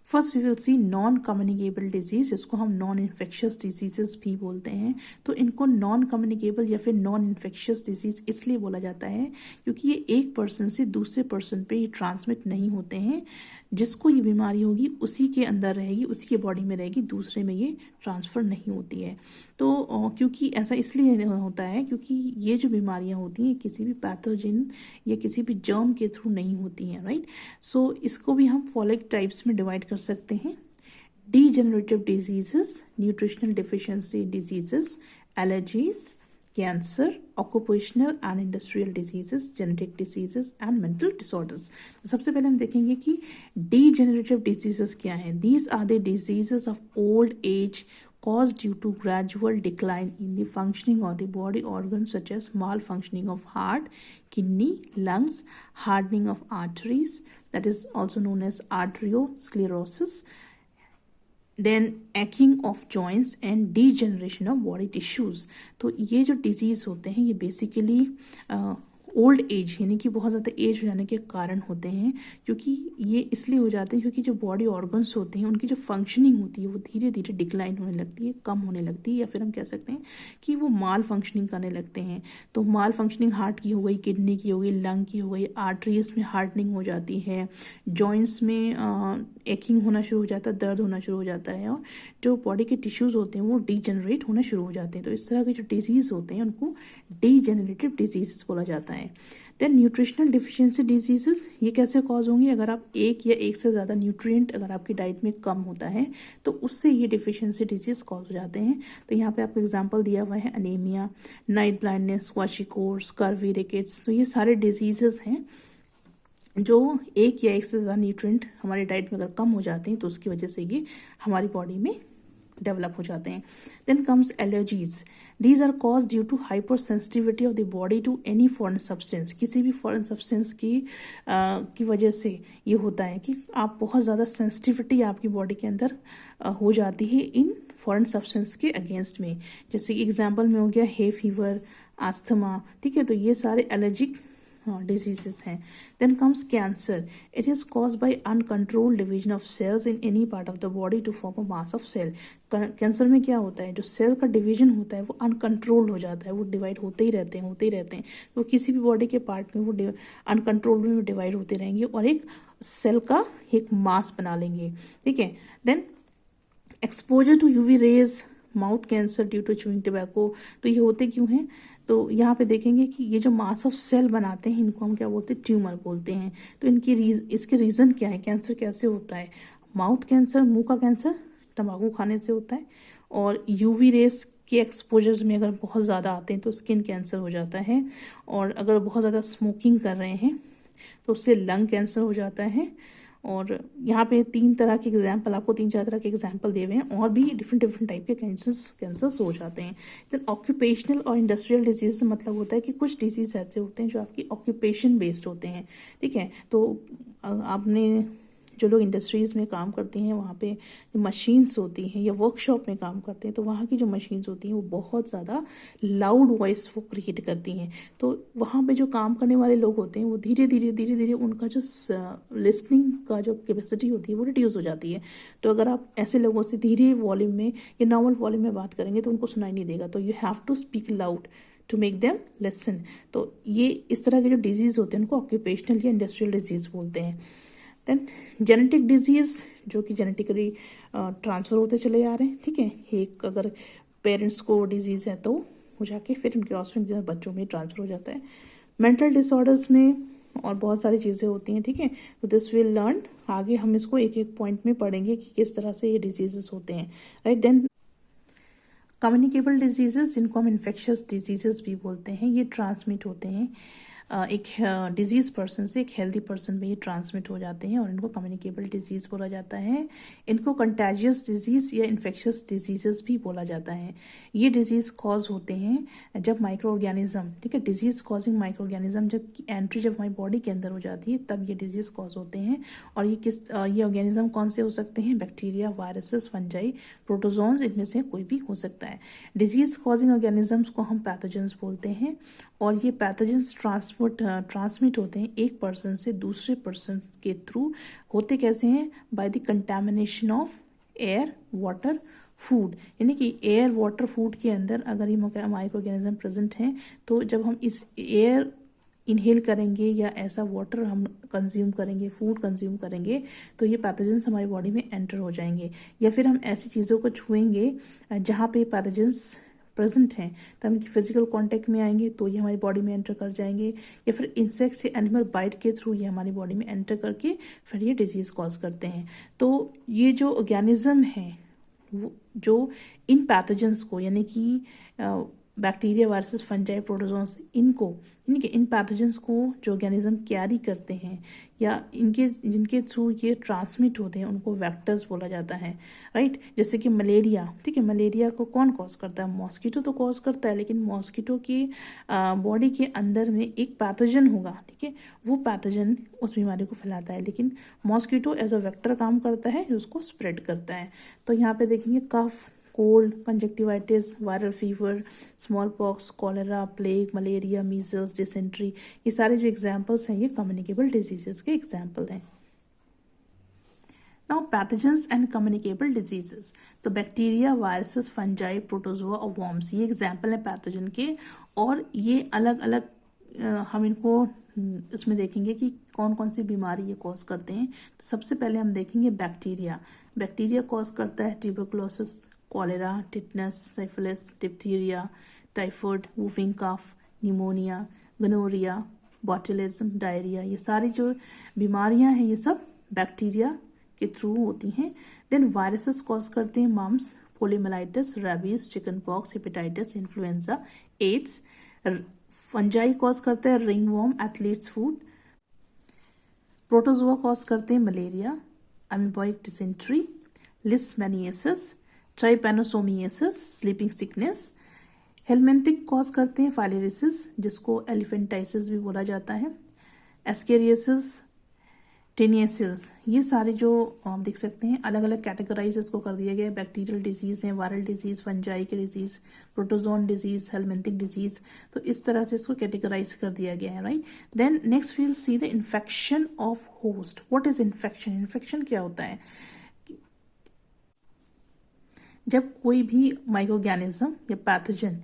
First we will see non communicable disease, इसको हम non infectious diseases भी बोलते हैं। तो इनको नॉन कम्युनिकेबल या फिर नॉन इन्फेक्शियस डिजीज इसलिए बोला जाता है क्योंकि ये एक पर्सन से दूसरे पर्सन पे ये ट्रांसमिट नहीं होते हैं। जिसको ये बीमारी होगी उसी के अंदर रहेगी, उसी के बॉडी में रहेगी, दूसरे में ये ट्रांसफ़र नहीं होती है। तो क्योंकि ऐसा इसलिए होता है क्योंकि ये जो बीमारियां होती हैं किसी भी पैथोजन या किसी भी जर्म के थ्रू नहीं होती हैं, राइट। सो इसको भी हम फॉलोइंग टाइप्स में डिवाइड कर सकते हैं: degenerative diseases, nutritional deficiency diseases, allergies, cancer, occupational and industrial diseases, genetic diseases and mental disorders। तो सबसे पहले हम देखेंगे कि degenerative diseases क्या हैं। These are the diseases of old age caused due to gradual decline in the functioning of the body organs such as malfunctioning of heart, kidney, lungs, hardening of arteries, that is also known as arteriosclerosis, then acting of joints and degeneration of body tissues. तो ये जो disease होते हैं ये basically old age यानी कि बहुत ज़्यादा एज हो जाने के कारण होते हैं। क्योंकि ये इसलिए हो जाते हैं क्योंकि जो बॉडी ऑर्गन्स होते हैं उनकी जो फंक्शनिंग होती है वो धीरे धीरे डिक्लाइन होने लगती है, कम होने लगती है, या फिर हम कह सकते हैं कि वो माल फंक्शनिंग करने लगते हैं। तो माल फंक्शनिंग हार्ट की हो गई, किडनी की हो गई, लंग की हो गई, आर्टरीज में हार्डनिंग हो जाती है, जॉइंट्स में एकिंग होना शुरू हो जाता है, दर्द होना शुरू हो जाता है, और जो बॉडी के टिश्यूज़ होते हैं वो डीजनरेट होना शुरू हो जाते हैं। तो इस तरह के जो डिजीज़ होते हैं उनको डीजनरेटिव डिजीज़ बोला जाता है। देन न्यूट्रिशनल डिफिशिएंसी डिजीजेस, ये कैसे कॉज होंगी? अगर आप एक या एक से ज़्यादा न्यूट्रिएंट अगर आपकी डाइट में कम होता है तो उससे ये डिफिशिएंसी डिजीज कॉज हो जाते हैं। तो यहाँ पे आपको एग्जांपल दिया हुआ है anaemia, night blindness, kwashiorkor, scurvy, rickets. तो ये सारे डिजीजेस हैं जो एक या एक से ज़्यादा न्यूट्रिएंट हमारी डाइट में अगर कम हो जाते हैं तो उसकी वजह से ये हमारी बॉडी में डेवलप हो जाते हैं। Then comes allergies, these are cause due to hyper sensitivity of the body to any foreign substance. किसी भी फॉरेन सब्सटेंस की वजह से ये होता है कि आप बहुत ज़्यादा सेंसिटिविटी आपकी बॉडी के अंदर हो जाती है इन फॉरेन सब्सटेंस के अगेंस्ट में। जैसे एग्जाम्पल में हो गया हे फीवर, आस्थमा, ठीक है। तो ये सारे एलर्जिक डिजीजेस हैं। Then comes cancer, it is cause by uncontrolled division of cells in any part of the body to form a mass of cell. Cancer में क्या होता है, जो सेल का डिवीजन होता है वो अनकंट्रोल्ड हो जाता है, वो डिवाइड होते ही रहते हैं। तो किसी भी बॉडी के पार्ट में वो अनकंट्रोल्ड में डिवाइड होते रहेंगे और एक सेल का एक मास बना लेंगे, ठीक है। Then exposure to UV rays, mouth cancer due to chewing tobacco. तो ये होते क्यों हैं? तो यहाँ पे देखेंगे कि ये जो मास ऑफ सेल बनाते हैं इनको हम क्या बोलते हैं? ट्यूमर बोलते हैं। तो इसके रीज़न क्या है? कैंसर कैसे होता है? माउथ कैंसर, मुंह का कैंसर तंबाकू खाने से होता है, और यूवी रेस के एक्सपोजर्स में अगर बहुत ज़्यादा आते हैं तो स्किन कैंसर हो जाता है, और अगर बहुत ज़्यादा स्मोकिंग कर रहे हैं तो उससे लंग कैंसर हो जाता है। और यहाँ पे 3 तरह के एग्जाम्पल, आपको 3-4 तरह के एग्जाम्पल दिए हुए हैं, और भी डिफरेंट टाइप के कैंसर्स हो जाते हैं। देन ऑक्यूपेशनल और इंडस्ट्रियल डिजीज मतलब होता है कि कुछ डिजीज ऐसे होते हैं जो आपकी ऑक्यूपेशन बेस्ड होते हैं, ठीक है। तो आपने जो लोग इंडस्ट्रीज़ में काम करते हैं वहाँ पे जो मशीन्स होती हैं या वर्कशॉप में काम करते हैं तो वहाँ की जो मशीन्स होती हैं वो बहुत ज़्यादा लाउड वॉइस वो क्रिएट करती हैं। तो वहाँ पे जो काम करने वाले लोग होते हैं वो धीरे धीरे उनका जो लिसनिंग का जो कैपेसिटी होती है वो रिड्यूस हो जाती है। तो अगर आप ऐसे लोगों से धीरे वॉल्यूम में या नॉर्मल वॉल्यूम में बात करेंगे तो उनको सुनाई नहीं देगा। तो you have to speak loud to make them listen. तो ये इस तरह के जो डिजीज़ होते हैं उनको ऑक्यूपेशनल या इंडस्ट्रियल डिजीज़ बोलते हैं। देन जेनेटिक डिजीज़, जो कि जेनेटिकली ट्रांसफ़र होते चले आ रहे हैं, ठीक है। एक अगर पेरेंट्स को डिजीज़ है तो वो जाके फिर उनके ऑफस्प्रिंग बच्चों में ट्रांसफ़र हो जाता है। मेंटल डिसऑर्डर्स में और बहुत सारी चीज़ें होती हैं, ठीक है। तो दिस विल लर्न, आगे हम इसको एक एक पॉइंट में पढ़ेंगे कि किस तरह से ये डिजीज़ेस होते हैं, राइट। देन कम्युनिकेबल डिजीज़ेस, जिनको हम इन्फेक्शियस डिजीज़ेस भी बोलते हैं, ये ट्रांसमिट होते हैं एक डिजीज़ पर्सन से एक हेल्दी पर्सन में ये ट्रांसमिट हो जाते हैं और इनको कम्युनिकेबल डिजीज़ बोला जाता है। इनको कंटेजियस डिजीज़ या इन्फेक्शियस डिजीज़ेस भी बोला जाता है। ये डिजीज़ कॉज होते हैं जब माइक्रो ऑर्गेनिज्म, ठीक है, डिजीज़ कॉजिंग माइक्रो ऑर्गेनिज्म जब एंट्री जब हमारी बॉडी के अंदर हो जाती है तब ये डिजीज़ कॉज होते हैं। और ये ऑर्गेनिज्म कौन से हो सकते हैं? बैक्टीरिया, वायरसेस, फंजाई, प्रोटोजोन्स, इनमें से कोई भी हो सकता है। डिजीज़ कॉजिंग ऑर्गेनिजम्स को हम पैथोजेंस बोलते हैं और ये पैथोजेंस ट्रांसमिट होते हैं एक पर्सन से दूसरे पर्सन के थ्रू। होते कैसे हैं? By the contamination of air, water, food. यानी कि एयर, वाटर, फूड के अंदर अगर ये माइक्रो ऑर्गेनिज्म प्रेजेंट हैं तो जब हम इस एयर इनहेल करेंगे या ऐसा वाटर हम कंज्यूम करेंगे, फूड कंज्यूम करेंगे, तो ये पैथोजेंस हमारी बॉडी में एंटर हो जाएंगे। या फिर हम ऐसी चीज़ों को छुएंगे जहाँ पे पैथोजेंस प्रेजेंट हैं, तो हम फिजिकल कांटेक्ट में आएंगे तो ये हमारी बॉडी में एंटर कर जाएंगे। या फिर इंसेक्ट या एनिमल बाइट के थ्रू ये हमारी बॉडी में एंटर करके फिर ये डिजीज़ कॉज करते हैं। तो ये जो ऑर्गेनिज्म है जो इन पैथोजेंस को, यानी कि बैक्टीरिया, वायरसेस, फंजाई, प्रोटोजोन्स, इनको, यानी कि इन पैथोजेंस को जो ऑर्गेनिज्म कैरी करते हैं या जिनके थ्रू ये ट्रांसमिट होते हैं उनको वेक्टर्स बोला जाता है, राइट। जैसे कि मलेरिया, ठीक है, मलेरिया को कौन कॉज करता है? मॉस्किटो तो कॉज करता है, लेकिन मॉस्किटो की बॉडी के अंदर में एक पैथोजन होगा, ठीक है, वो पैथोजन उस बीमारी को फैलाता है, लेकिन मॉस्किटो एज अ वेक्टर काम करता है जो उसको स्प्रेड करता है। तो यहाँ पे देखेंगे cough, cold, conjunctivitis, viral fever, small pox, cholera, plague, malaria, measles, dysentery, ये सारे जो एग्जाम्पल्स हैं ये कम्युनिकेबल डिजीजेस के एग्जाम्पल हैं। Now pathogens and communicable diseases, तो बैक्टीरिया, वायरसेस, फंजाई, प्रोटोजोआ और वर्म्स, ये एग्जाम्पल है पैथोजन के। और ये अलग अलग हम इनको इसमें देखेंगे कि कौन कौन सी बीमारी ये कॉज करते हैं। तो सबसे पहले हम देखेंगे बैक्टीरिया। बैक्टीरिया कॉज करता है tuberculosis, cholera, tetanus, syphilis, diphtheria, typhoid, whooping cough, pneumonia, gonorrhoea, botulism, diarrhoea, ये सारी जो बीमारियां हैं ये सब बैक्टीरिया के थ्रू होती हैं। देन वायरसेस कॉज करते हैं mumps, poliomyelitis, rabies, chicken pox, hepatitis, influenza, AIDS. Fungi cause करते हैं ringworm, athlete's foot. Protozoa cause करते हैं malaria, amoebic dysentery, leishmaniasis, trypanosomiasis, sleeping sickness. Helminthic cause करते हैं फाइलेरियासिस, जिसको एलिफेंटाइसिस भी बोला जाता है, एस्केरियासिस, टेनियासिस। ये सारे जो आप देख सकते हैं अलग अलग कैटेगराइज इसको कर दिया गया है। बैक्टीरियल डिजीज है, वायरल डिजीज, फंजाई की disease, protozoan disease, helminthic disease, तो इस तरह से इसको कैटेगराइज कर दिया गया है, right. Then next we will see the infection of host. What is infection? Infection क्या होता है? जब कोई भी माइक्रोऑर्गेनिज्म या पैथोजन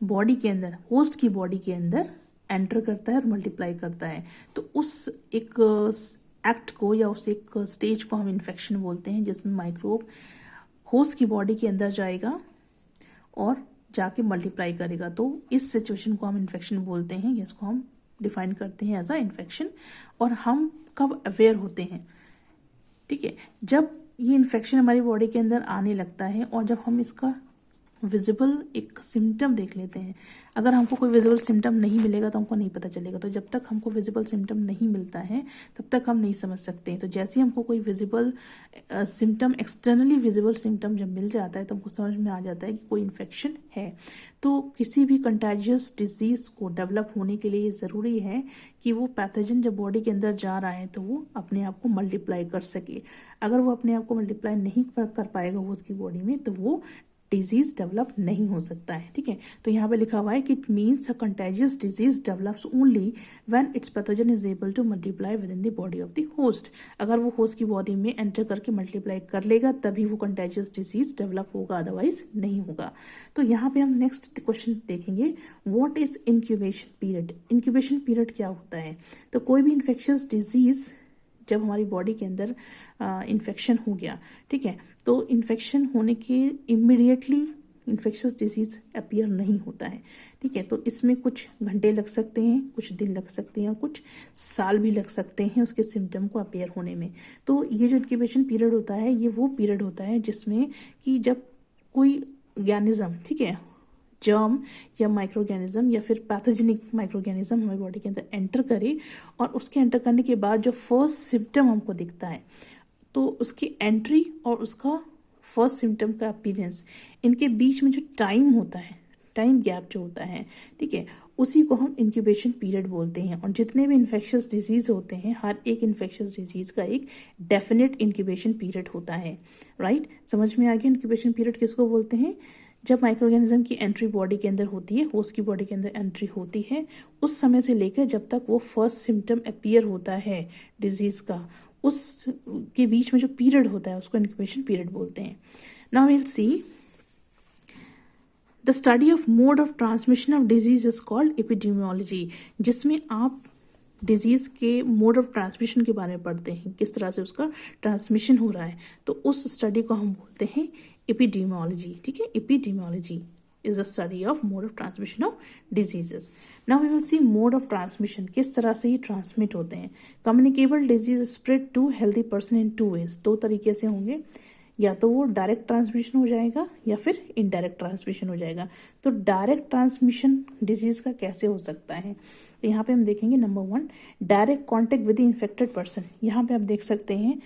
बॉडी के अंदर, होस्ट की बॉडी के अंदर एंटर करता है और मल्टीप्लाई करता है, तो उस एक एक्ट को या उस एक स्टेज को हम इन्फेक्शन बोलते हैं, जिसमें माइक्रोब होस्ट की बॉडी के अंदर जाएगा और जाके मल्टीप्लाई करेगा। तो इस सिचुएशन को हम इन्फेक्शन बोलते हैं, इसको हम डिफाइन करते हैं एज अ इन्फेक्शन। और हम कब अवेयर होते हैं? ठीक है, जब ये इन्फेक्शन हमारी बॉडी के अंदर आने लगता है और जब हम इसका विजिबल एक सिम्टम देख लेते हैं। अगर हमको कोई विजिबल सिम्टम नहीं मिलेगा तो हमको नहीं पता चलेगा। तो जब तक हमको विजिबल सिम्टम नहीं मिलता है तब तक हम नहीं समझ सकते हैं। तो जैसे ही हमको कोई visible symptom, externally visible symptom जब मिल जाता है तो हमको समझ में आ जाता है कि कोई इन्फेक्शन है। तो किसी भी कंटेजियस डिजीज़ को डेवलप होने के लिए ये ज़रूरी है कि वो पैथोजन जब बॉडी के अंदर जा रहा है तो वो अपने आप को मल्टीप्लाई कर सके। अगर वो अपने आप को मल्टीप्लाई नहीं कर पाएगा वो उसकी बॉडी में, तो वो डिजीज डेवलप नहीं हो सकता है। ठीक है, तो यहाँ पे लिखा हुआ है कि it means a contagious disease develops only when it's pathogen is able to multiply with in the body of the host. अगर वो होस्ट की बॉडी में एंटर करके मल्टीप्लाई कर लेगा तभी वो कंटेजियस डिजीज डेवलप होगा, अदरवाइज नहीं होगा। तो यहाँ पे हम नेक्स्ट क्वेश्चन देखेंगे, what is incubation period. Incubation period क्या होता है? तो कोई भी इन्फेक्शियस डिजीज जब हमारी बॉडी के अंदर इन्फेक्शन हो गया, ठीक है, तो इन्फेक्शन होने के इमीडिएटली इन्फेक्शियस डिजीज अपीयर नहीं होता है। ठीक है, तो इसमें कुछ घंटे लग सकते हैं, कुछ दिन लग सकते हैं और कुछ साल भी लग सकते हैं उसके सिम्टम को अपीयर होने में। तो ये जो इंक्यूबेशन पीरियड होता है ये वो पीरियड होता है जिसमें कि जब कोई ऑर्गेनिज्म, ठीक है, जर्म या माइक्रो ऑर्गेनिज्म या फिर पैथोजेनिक माइक्रो ऑर्गेनिज्म हमारी बॉडी के अंदर एंटर करे और उसके एंटर करने के बाद जो फर्स्ट सिम्टम हमको दिखता है, तो उसकी एंट्री और उसका फर्स्ट सिम्टम का अपीयरेंस, इनके बीच में जो टाइम होता है, टाइम गैप जो होता है, ठीक है, उसी को हम इंक्यूबेशन पीरियड बोलते हैं। और जितने भी इन्फेक्शियस डिजीज होते हैं, हर एक इन्फेक्शियस डिजीज का एक डेफिनेट इंक्यूबेशन पीरियड होता है, राइट। समझ में आ गया इंक्यूबेशन पीरियड किसको बोलते हैं? जब माइक्रो ऑर्गेनिज्म की एंट्री बॉडी के अंदर होती है, होस्ट की बॉडी के अंदर एंट्री होती है, उस समय से लेकर जब तक वो फर्स्ट सिम्टम अपीयर होता है डिजीज का, उस के बीच में जो पीरियड होता है उसको इंक्यूबेशन पीरियड बोलते हैं. Now we will see the study of mode of transmission of disease is called epidemiology, जिसमें आप डिजीज के मोड ऑफ ट्रांसमिशन के बारे में पढ़ते हैं, किस तरह से उसका ट्रांसमिशन हो रहा है, तो उस स्टडी को हम बोलते हैं एपिडेमियोलॉजी. ठीक है, epidemiology is the study of mode of transmission of diseases. Now we will see mode of transmission, किस तरह से ये ट्रांसमिट होते हैं. communicable disease spread to healthy person in two ways, दो तरीके से होंगे, या तो वो डायरेक्ट ट्रांसमिशन हो जाएगा या फिर इनडायरेक्ट ट्रांसमिशन हो जाएगा. तो डायरेक्ट ट्रांसमिशन डिजीज का कैसे हो सकता है, तो यहाँ पे हम देखेंगे number 1 direct contact with the infected person. यहाँ पे आप देख सकते हैं